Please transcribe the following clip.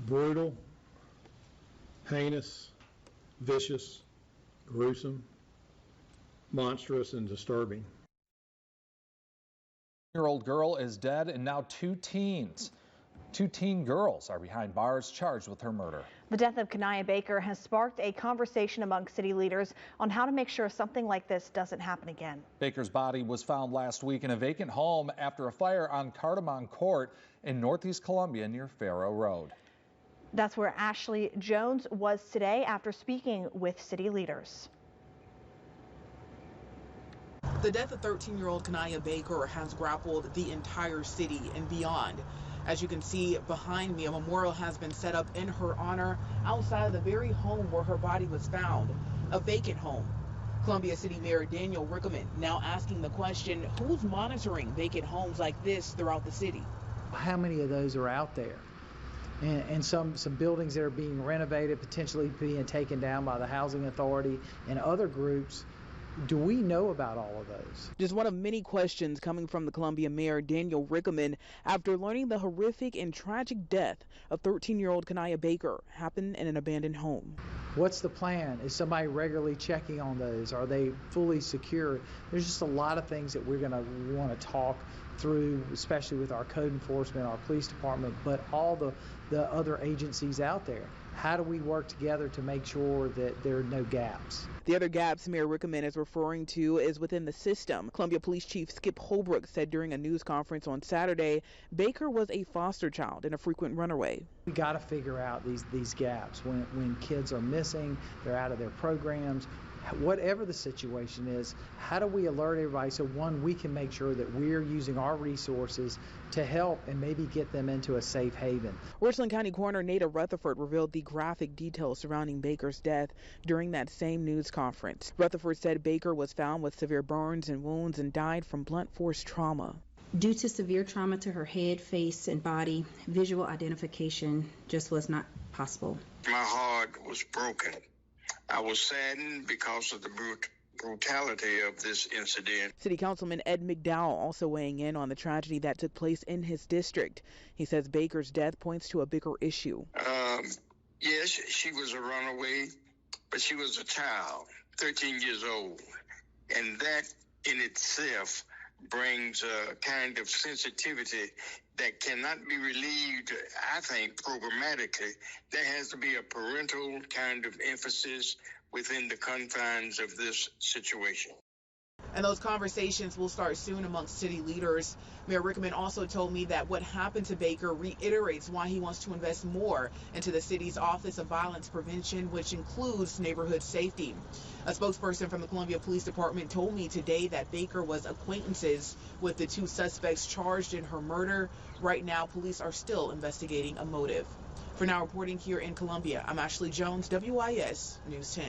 brutal, heinous, vicious, gruesome, monstrous, and disturbing. Year-old girl is dead, and now two teen girls are behind bars charged with her murder. The death of Kaniah Baker has sparked a conversation among city leaders on how to make sure something like this doesn't happen again. Baker's body was found last week in a vacant home after a fire on Cardamom Court in Northeast Columbia near Faro Road. That's where Ashley Jones was today after speaking with city leaders. The death of 13-year-old Kaniah Baker has grappled the entire city and beyond. As you can see behind me, a memorial has been set up in her honor outside of the very home where her body was found, a vacant home. Columbia City Mayor Daniel Rickelman now asking the question, who's monitoring vacant homes like this throughout the city? How many of those are out there? And some buildings that are being renovated, potentially being taken down by the housing authority and other groups. Do we know about all of those? Just one of many questions coming from the Columbia Mayor Daniel Rickelman after learning the horrific and tragic death of 13-year-old Kaniah Baker happened in an abandoned home. What's the plan? Is somebody regularly checking on those? Are they fully secure? There's just a lot of things that we're going to want to talk through, especially with our code enforcement, our police department, but all the other agencies out there. How do we work together to make sure that there are no gaps? The other gaps Mayor Rickelman is referring to is within the system. Columbia Police Chief Skip Holbrook said during a news conference on Saturday, Baker was a foster child and a frequent runaway. We got to figure out these gaps when kids are missing, they're out of their programs. Whatever the situation is, how do we alert everybody so one, we can make sure that we're using our resources to help and maybe get them into a safe haven. Richland County Coroner Nada Rutherford revealed the graphic details surrounding Baker's death during that same news conference. Rutherford said Baker was found with severe burns and wounds and died from blunt force trauma. Due to severe trauma to her head, face, and body, visual identification just was not possible. My heart was broken. I was saddened because of the brutality of this incident. City Councilman Ed McDowell also weighing in on the tragedy that took place in his district. He says Baker's death points to a bigger issue. Yes, she was a runaway, but she was a child, 13 years old. And that in itself brings a kind of sensitivity that cannot be relieved, I think, programmatically. There has to be a parental kind of emphasis within the confines of this situation. And those conversations will start soon amongst city leaders. Mayor Rickelman also told me that what happened to Baker reiterates why he wants to invest more into the city's Office of Violence Prevention, which includes neighborhood safety. A spokesperson from the Columbia Police Department told me today that Baker was acquaintances with the two suspects charged in her murder. Right now, police are still investigating a motive. For now, reporting here in Columbia, I'm Ashley Jones, WIS News 10.